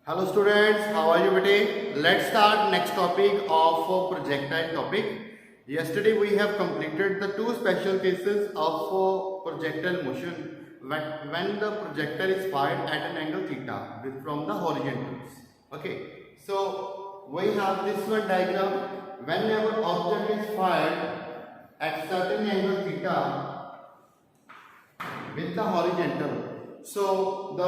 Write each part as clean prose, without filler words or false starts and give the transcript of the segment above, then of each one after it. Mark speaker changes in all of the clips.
Speaker 1: Hello students, how are you today? Let's start next topic of projectile topic. Yesterday we have completed the two special cases of projectile motion when the projectile is fired at an angle theta from the horizontals. Okay, so we have this one diagram. Whenever object is fired at certain angle theta with the horizontal. So the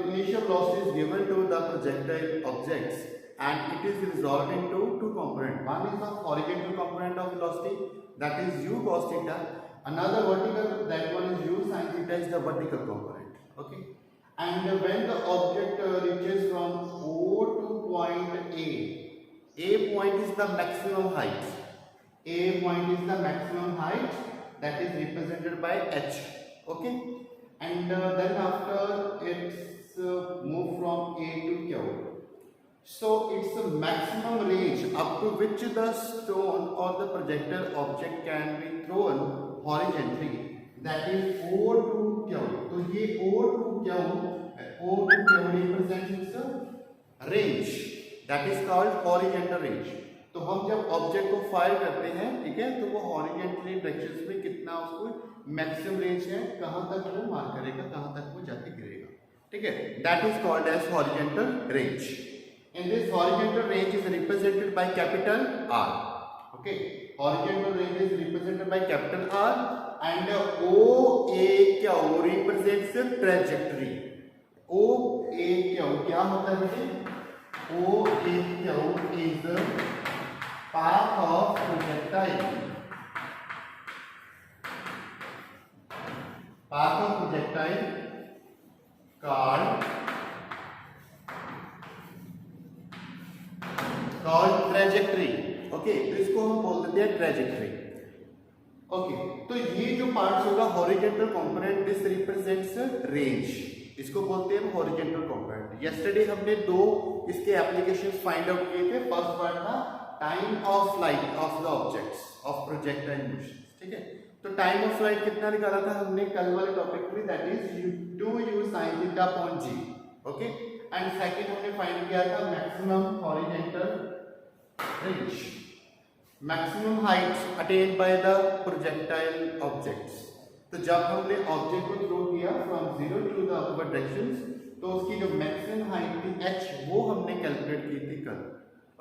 Speaker 1: initial velocity is given to the projectile objects and it is resolved into two components. One is the horizontal component of velocity, that is u cos theta. Another vertical, that one is u sin theta, is the vertical component. Okay. And when the object reaches from O to point A point is the maximum height. A point is the maximum height, that is represented by h. Okay, and then after it's moved from A to Q. So it's the maximum range up to which the stone or the projectile object can be thrown horizontally, that is O to Q. So ये O to Q represents its range, that is called horizontal range. तो हम जब object को fire करते हैं, ठीक है, तो वो हॉरिजॉन्टली डायरेक्शंस में कितना उसको मैक्सिमम रेंज है, कहां तक वो मार करेगा, कहां तक वो जाके गिरेगा, ठीक है, that is called as horizontal range. In this horizontal range is represented by capital R. Okay, horizontal range is represented by capital R and OAQ represents trajectory. OAQ क्या होता है? OAQ is path of projectile. Path of projectile called trajectory. Okay, तो इसको हम बोल देते हैं trajectory. Okay, तो ये जो पार्ट्स होगा horizontal component, this represents range. इसको बोलते हैं हॉरिजॉन्टल कंपोनेंट. यस्टरडे हमने दो इसके एप्लीकेशंस फाइंड आउट किए थे. फर्स्ट पार्ट था time of flight of the objects of projectile motion. ठीक है, तो टाइम ऑफ फ्लाइट कितना निकाला था हमने कल वाले टॉपिक में, that is 2u sin theta upon g. Okay, and second हमने फाइंड किया था maximum horizontal range, maximum height attained by the projectile objects. तो जब हमने ऑब्जेक्ट को थ्रो किया from 0 to the upward directions, तो उसकी जो मैक्सिमम हाइट थी h, वो हमने कैलकुलेट की थी कल.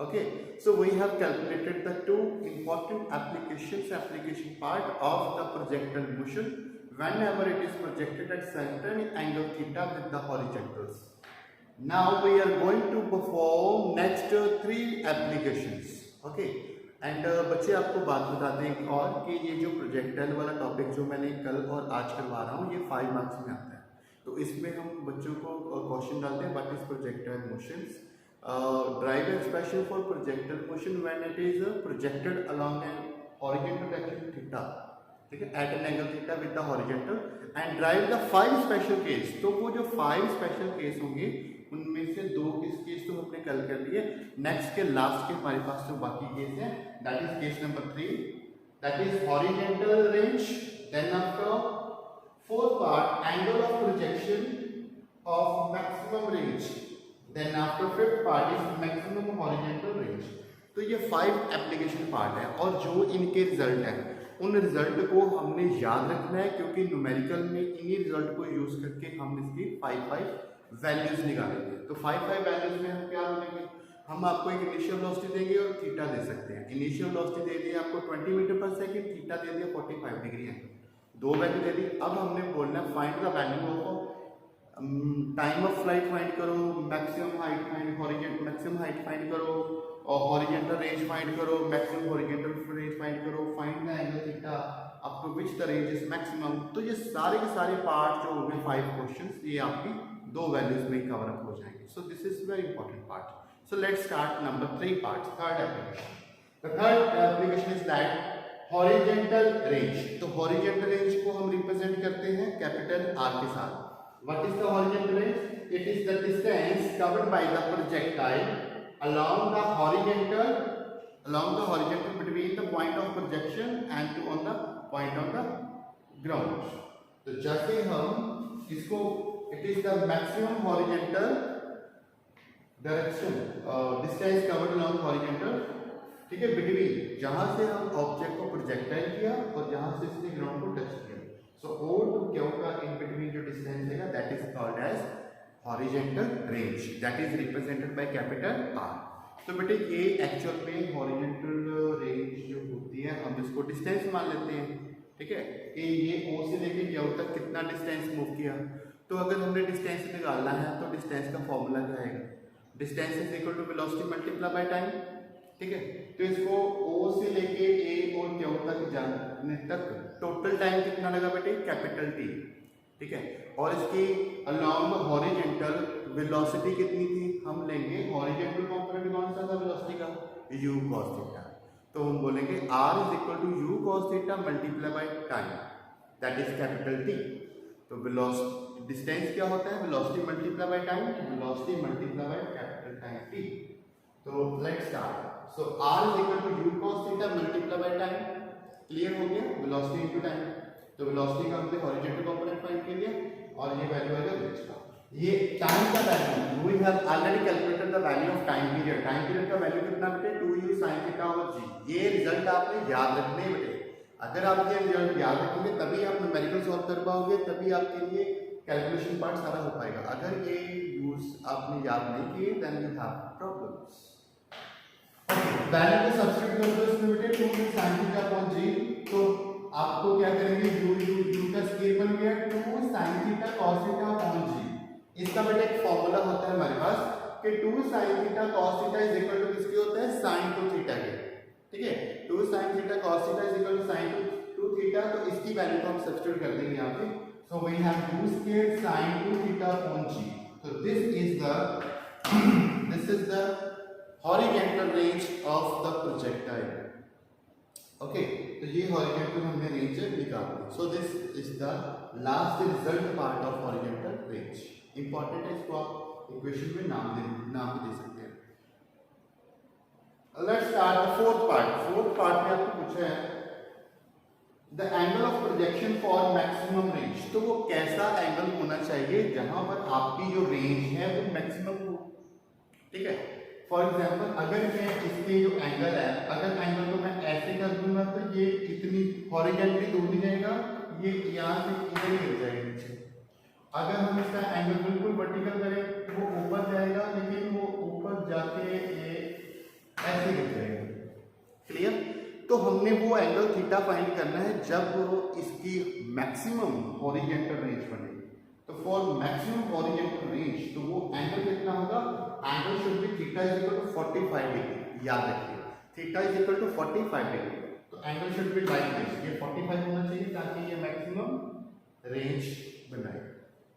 Speaker 1: Okay, so we have calculated the two important application part of the projectile motion whenever it is projected at certain angle theta with the horizontals. Now we are going to perform next three applications. Okay, and बच्चे आपको बात बता दें और कि ये जो projectile वाला टॉपिक जो मैंने कल और आज करवा रहा हूँ, ये 5 मार्क्स में आता है. तो इसमें हम बच्चों को क्वेश्चन डालते हैं, what is projectile motions. Drive expression for projectile motion when it is projected along an horizontal direction theta, ठीक है, at an angle theta with the horizontal, and drive the 5 special case. तो वो जो 5 special case होंगे उनमें से 2 case तो हमने कल कर लिए. नेक्स्ट के लास्ट के हमारे पास जो बाकी केस है, that is case number 3, that is horizontal range. Then after fourth part angle of projection of maximum range. Then after fifth part is maximum horizontal range. तो ये 5 एप्लीकेशन पार्ट है और जो इनके रिजल्ट है उन रिजल्ट को हमने याद रखना है, क्योंकि न्यूमेरिकल में इन्हीं रिजल्ट को यूज करके हम इसकी 5 वैल्यूज निकालेंगे. तो 5 वैल्यूज में हम क्या बोलेंगे, हम आपको एक इनिशियल वेलोसिटी देंगे और थीटा दे सकते हैं. इनिशियल वेलोसिटी दे दी आपको 20 मीटर पर सेकेंड, थीटा दे दिया 45 डिग्री है, 2 वैल्यू दे दी. अब हमने बोलना find the value of time of flight find करो, maximum height find, horizontal maximum height find करो, और हॉरिजॉन्टल रेंज फाइंड करो, मैक्सिमम हॉरिजॉन्टल रेंज फाइंड करो, find the angle theta up to which the range is maximum. तो ये सारे के सारे पार्ट जो हो गए 5 क्वेश्चंस, ये आपकी 2 वैल्यूज में कवर अप हो जाएंगे. सो this is very important part. So let's start number 3 part, third application. The third application is that horizontal range. तो हॉरिजॉन्टल रेंज को हम रिप्रेजेंट करते हैं कैपिटल R के साथ. What is the horizontal range? It is the distance covered by the projectile along the horizontal between the point of projection and to on the point of the ground. तो जैसे हम इसको, it is the maximum horizontal direction distance covered along horizontal, ठीक है, between जहां से हम object को प्रोजेक्टाइल किया और जहां से इसने ग्राउंड को टच किया, सो O टू Q का इन बिटवीन जो डिस्टेंस है that is called as horizontal range, that is represented by capital R। तो बेटे ये एक्चुअल में हॉरिजॉन्टल रेंज जो होती है हम इसको डिस्टेंस मान लेते हैं, ठीक है, कि ये O से लेके Q तक कितना डिस्टेंस मूव किया। तो अगर हमने डिस्टेंस निकालना है तो डिस्टेंस का फॉर्मूला क्या आएगा, distance is equal to velocity multiply by time, ठीक है। तो इसको O से लेके A और Q तक जाने तक टोटल टाइम कितना लगा बेटे, कैपिटल T, ठीक है। और इसकी अलोंग हॉरिजॉन्टल वेलोसिटी कितनी थी, हम लेंगे हॉरिजॉन्टल कंपोनेंट कौन सा था वेलोसिटी का, u cos थीटा। तो हम बोलेंगे r is equal to u cos theta multiply by time, that is capital T। तो वेलोसिटी डिस्टेंस क्या होता है, velocity multiply by time, velocity multiply by capital time T। तो let's start. So r is equal to u cos theta multiply by time, clear हो गया, velocity into time. तो velocity का हमने हॉरिजॉन्टल कंपोनेंट फाइंड कर लिया और ये वैल्यू आएगा रेंज का। ये टाइम का value we have already calculated the value of time period, time period का वैल्यू कितना बेटे 2u sin theta over g। ये रिजल्ट आपने याद रखने हैं बेटे, अगर आप ये रिजल्ट याद रखेंगे तभी आप न्यूमेरिकल सॉल्व कर पाओगे, तभी आपके लिए कैलकुलेशन पार्ट सारा हो पाएगा। अगर ये यूज आपने याद नहीं किए then you have problems. Value को सब्स्टिट्यूट कर दो इसमें बेटे 2u sin theta upon g। तो आपको क्या करेंगे, u का स्केल बन गया 2 sin theta cos theta upon g। इसका बेटा एक फॉर्मूला होता है हमारे पास कि 2 sin theta cos theta is equal to किसके होता है, sin टू थीटा के, ठीक है। 2 sin theta cos theta is equal to sin two theta. तो इसकी वैल्यू को हम सब्स्टिट्यूट कर देंगे यहां पे। So we have 2 square sin two theta upon g। तो this is the horizontal range of the projectile, okay. तो ये हॉरिजॉन्टल हमने रेंज निकाल दी। So this is the last result part of horizontal range. Important है, इसको आप equation में नाम दे सकते हैं। Let's start the fourth part. Fourth part में आपको पूछा है the angle of projection for maximum range. तो वो कैसा एंगल होना चाहिए जहां पर आपकी जो रेंज है वो मैक्सिमम हो, ठीक है। फॉर एग्जाम्पल अगर मैं इसके जो एंगल है, अगर एंगल को मैं ऐसे कर दूंगा तो ये इतनी हॉरिजॉन्टली दूर नहीं जाएगा, ये यहाँ से इधर गिर जाएगा नीचे। अगर हम इसका एंगल बिल्कुल वर्टिकल करें तो वो ऊपर जाएगा, लेकिन वो ऊपर जाके ये ऐसे गिर जाएगा, क्लियर। तो हमने वो एंगल थीटा फाइंड करना है जब इसकी मैक्सिमम हॉरिजॉन्टल रेंज बने। तो फॉर मैक्सिमम हॉरिजॉन्टल रेंज तो वो एंगल कितना होगा, angle should be theta is equal to 45 degree. याद रखिए theta is equal to 45 degree. तो angle should be like this, ये 45 होना चाहिए ताकि ये मैक्सिमम रेंज बनाए,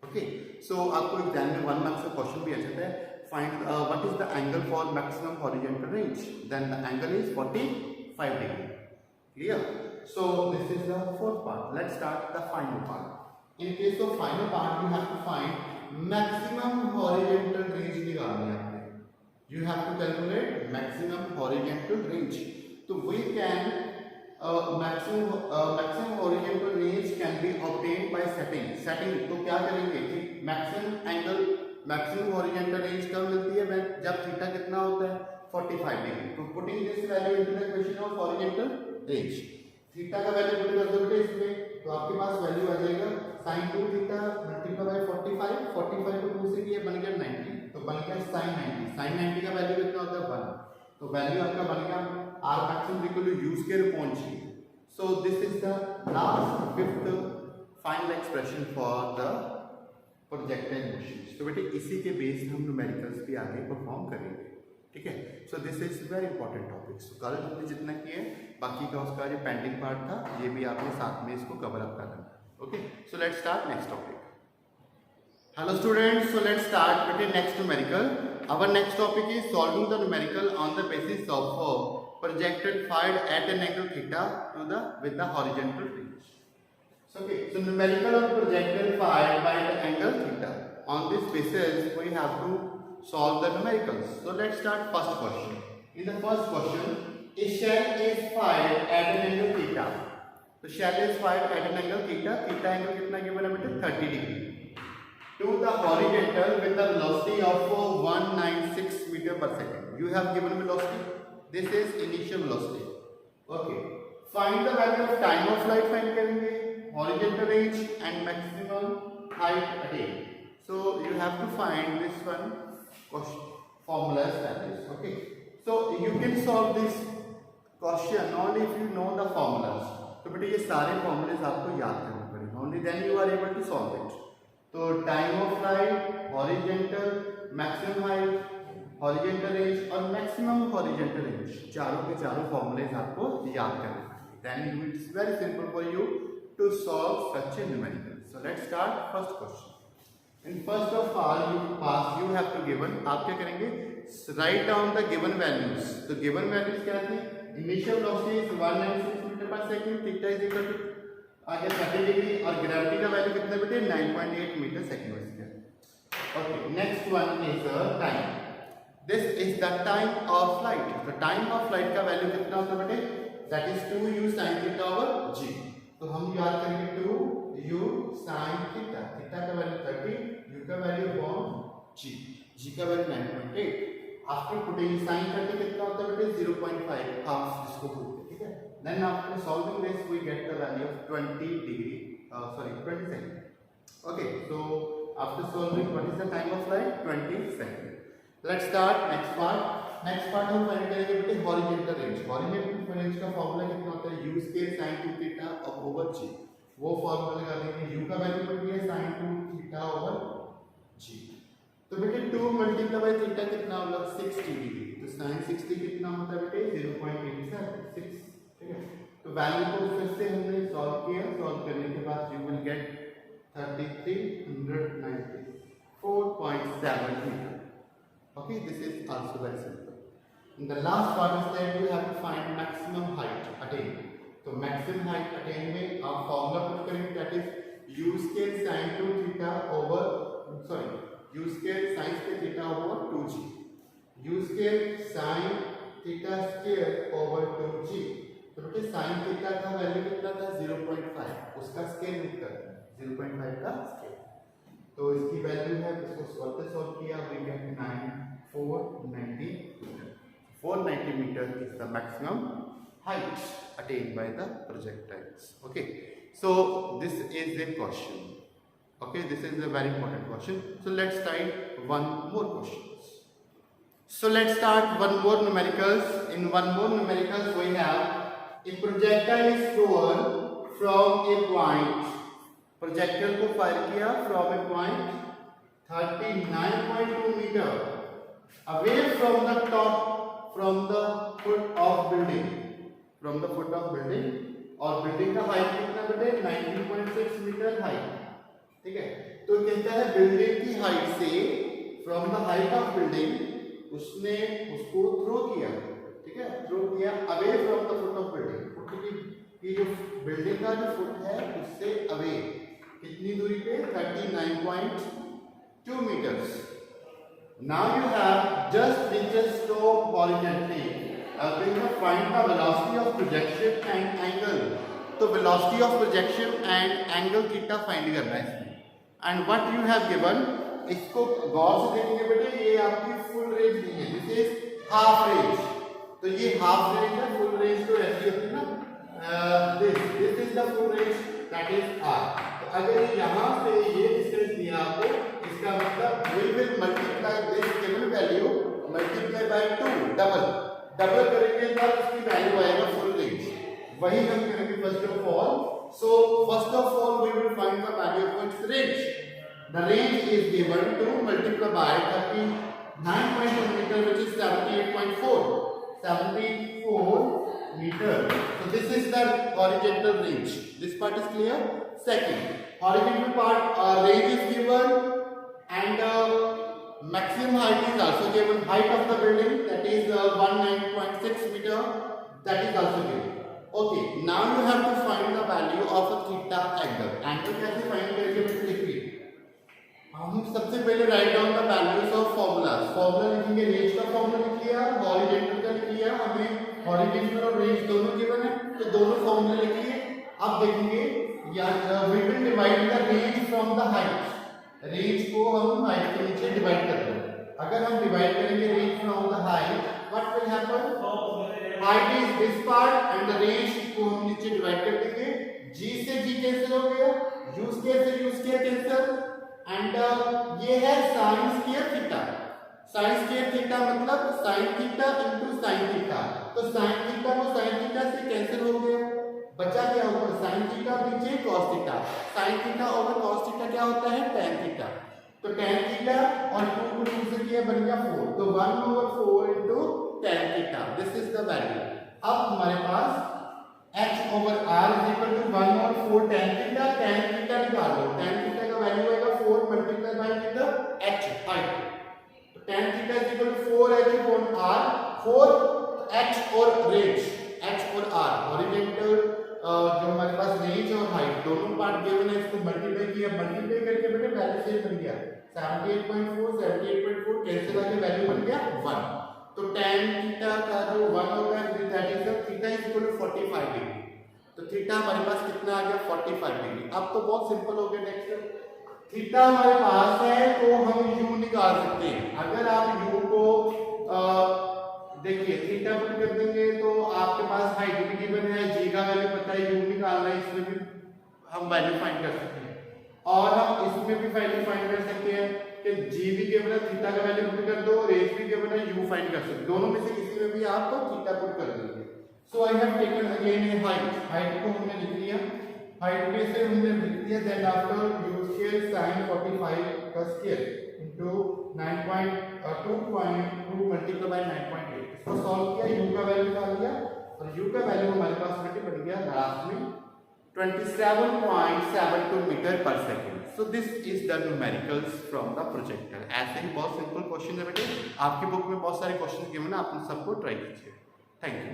Speaker 1: ओके। सो आपको एग्जाम में 1 मार्क्स का क्वेश्चन भी आ जाता है, find what is the angle for maximum horizontal range, then the angle is 45 degree, clear. So this is the fourth part. Let's start the final part. In case of final part, you have to find maximum horizontal range निकालनी है आपने। You have to calculate maximum horizontal range. तो we can maximum horizontal range can be obtained by setting. Setting तो क्या करेंगे कि maximum angle, maximum horizontal range कब मिलती है, जब थीटा कितना होता है 45 डिग्री। तो putting this value into the equation of horizontal range, theta का वैल्यू पुट कर दो बेटे इसमें, तो आपके पास वैल्यू आ जाएगा sin 2 थीटा मल्टीप्लाई बाय 45, 45 को 2 से किया बन गया 90, तो बन गया sin 90। sin 90 का वैल्यू कितना होता है 1, तो वैल्यू आपका बन गया r maximum equal to u square upon g। So this is the last fifth final expression for the projectile motion. तो बेटे इसी के बेस हम न्यूमेरिकल्स भी आगे परफॉर्म करेंगे, ठीक है। So this is very important topic. So कल हमने जितना किया बाकी का उसका जो पेंडिंग पार्ट था ये भी आपने साथ में इसको कवर अप करना, okay। So let's start next topic. Hello students, so let's start with the next numerical. Our next topic is solving the numerical on the basis of projected fired at an angle theta to with the horizontal range. So okay, so numerical on projected fired by the angle theta. On this basis we have to solve the numericals. So let's start first question. In the first question, a shell is fired at an angle theta. तो shell is fired at an angle theta. Theta angle कितना given है बेटे 30 degree to the horizontal with the velocity of 196 meter per second. You have given velocity. This is initial velocity. Okay. Find the value of time of flight. Find करेंगे horizontal range and maximum height attained. So you have to find this one formula values. Okay. So you can solve this question only if you know the formulas. तो बेटे ये सारे formulas आपको याद करने पड़ेंगे. Only then you are able to solve it. तो time of flight, horizontal, maximum height, horizontal range और maximum horizontal range, चारों के चारों formulas आपको याद करने पड़ेंगे. Then it is very simple for you to solve such a numerical. So let's start first question. And first of all you have to given, आप क्या करेंगे, write down the given values. तो given values क्या थी, initial velocity is 196 metre पर सेकंड, theta is equal to आगे 30 degree और ग्रेविटी का वैल्यू कितना बेटे 9.8 मीटर सेकंड पर square. Okay, next one is time. This is the time of flight. तो टाइम ऑफ फ्लाइट का वैल्यू कितना होता है बेटे, that is 2u sin theta over g. तो हम याद करेंगे 2u sin थीटा, थीटा का वैल्यू 30, u का वैल्यू अपॉन g का वैल्यू 9.8. आफ्टर पुटिंग sin 30 कितना होता है बेटे 0.5, हाफ जिसको बोलते हैं. ठीक है, then after solving this we get the value of 20 second. Okay, so after solving what is the time of flight, 20 second. Let's start next part. Next part हम फाइंड करेंगे बेटे हॉरिजॉन्टल रेंज. हॉरिजॉन्टल रेंज का formula कितना होता है, u square sin 2 theta over g. वो formula लगा देंगे, u का वैल्यू बन गया sin 2 थीटा ओवर g. तो बेटे 2 मल्टीप्लाई बाय थीटा कितना होगा 60 डिग्री. तो sin 60 कितना होता है बेटे 0.876. ठीक है, तो वैल्यू को फिर से हमने सॉल्व किया. सॉल्व करने के बाद you will get 3394.7 metre. Okay, this is also very simple. In the last part is that you have to find maximum height attained. So maximum height attained में आप formula put करेंगे, that is u square sin 2 theta over u square sin theta over 2g. u square sin theta square over 2g. तो बेटे sin theta का value कितना था 0.5, उसका scale निकल 0.5 का स्केल. तो इसकी वैल्यू है, इसको सॉल्व किया, we get 490 meter is the maximum height attained by the projectiles. Okay, so this is a question. Okay, this is a very important question. So let's type one more questions. So let's start one more numericals. In one more numericals we have a projectile is thrown from a point. Projectile को fire किया from a point 39.2 metre away from the top, from the foot of building, from the foot of building. और building का height कितना बेटे 19.6 metre height. ठीक है, तो कहता है बिल्डिंग की हाइट से, from the height of building उसने उसको थ्रो किया. ठीक है, थ्रो किया away from the foot of building. Foot की जो बिल्डिंग का जो फुट है उससे अवे कितनी दूरी पे 39.2 meters. Now you have just reached slope horizontally. Helping you find the velocity of projection and angle. तो velocity of projection and angle theta find करना है इसमें. And what you have given, इसको गौर से देखेंगे बेटे, ये आपकी full range नहीं है. This is half range. तो ये half range है, full range तो ऐसी होती है ना. This is the full range, that is R. अगर यहाँ से ये डिस्टेंस दिया आपको, इसका मतलब we will multiply this given value multiply by 2, double करेंगे तब इसकी वैल्यू आएगा फुल रेंज. वही हम करेंगे first of all. So first of all we will find the value of its range. The range is given to multiply by 39.2 meter which is 74 meter. So this is the horizontal range. This part is clear. Second, horizontal part range is given and maximum height is also given. Height of the building, that is 19.6 meter, that is also given. Okay, now you have to find the value of a theta angle. Angle कैसे find करेंगे देखिए. हम सबसे पहले write down the values of formulas. Formula लिखेंगे, range का formula लिख लिया, हॉरिजॉन्टल का लिख लिया. हमें हॉरिजॉन्टल और रेंज दोनों गिवन है, तो दोनों फॉर्मूला लिखिए. अब देखेंगे we will divide the range from the height. Range को हम हाइट के नीचे डिवाइड कर देंगे. अगर हम डिवाइड करेंगे range from the what will happen? Height is this part and the range को हम नीचे डिवाइड कर देंगे. G से G कैंसिल हो गया, U स्क्वायर से U स्क्वायर कैंसिल, एंड ये है sin square theta. sin square theta मतलब sin theta into sin theta. तो sin थीटा को sin थीटा से कैंसिल हो गया, बचा क्या ऊपर sin थीटा, नीचे cos theta. sin theta over cos theta क्या होता है, tan थीटा. तो tan थीटा और 2 को 2 से किया बन गया 4. तो 1/4 into tan theta. This is the value. अब हमारे पास h over r is equal to 1/4 tan theta. tan theta निकालो, tan थीटा का वैल्यू आएगा 4 multiply by the h height. तो tan theta is equal to 4h upon r. 4h और range, h और r horizontal जो हमारे पास range और हाइट दोनों पार्ट गिवन है, इसको मल्टीप्लाई किया, मल्टीप्लाई करके बेटे वैल्यू सेम बन गया 78.4 कैंसिल आके वैल्यू बन गया 1. तो tan थीटा का जो 1 होगा that is the theta is equal to 45 degree. तो थीटा हमारे पास कितना आ गया 45 डिग्री. अब तो बहुत सिंपल हो गया. नेक्स्ट थीटा हमारे पास है तो हम u निकाल सकते हैं. अगर आप u को देखिए थीटा पुट कर देंगे तो आपके पास हाइट भी गिवन है, g का वैल्यू पता है, u निकालना है, इसमें भी हम वैल्यू फाइंड कर सकते हैं. और हम इसमें भी वैल्यू फाइंड कर सकते हैं कि g भी गिवन है, थीटा का वैल्यू पुट कर दो, और h भी गिवन है, u फाइंड कर सकते. दोनों में से किसी में भी आप थीटा पुट कर देंगे. So I have taken again a height. Height को हमने लिख लिया, हाइट में से हमने लिख दिया. Then after u square sin 45 का स्क्वायर इनटू 9.2 मल्टीप्लाई बाय 9.8. इसको सॉल्व किया, u का वैल्यू निकाल लिया, और u का वैल्यू हमारे पास बन गया लास्ट में 27.72 मीटर पर second. So this is the numericals from the projector. ऐसे ही बहुत सिंपल क्वेश्चन है बेटे, आपकी बुक में बहुत सारे क्वेश्चन गिवन है, आप उन सबको ट्राई कीजिए. Thank you.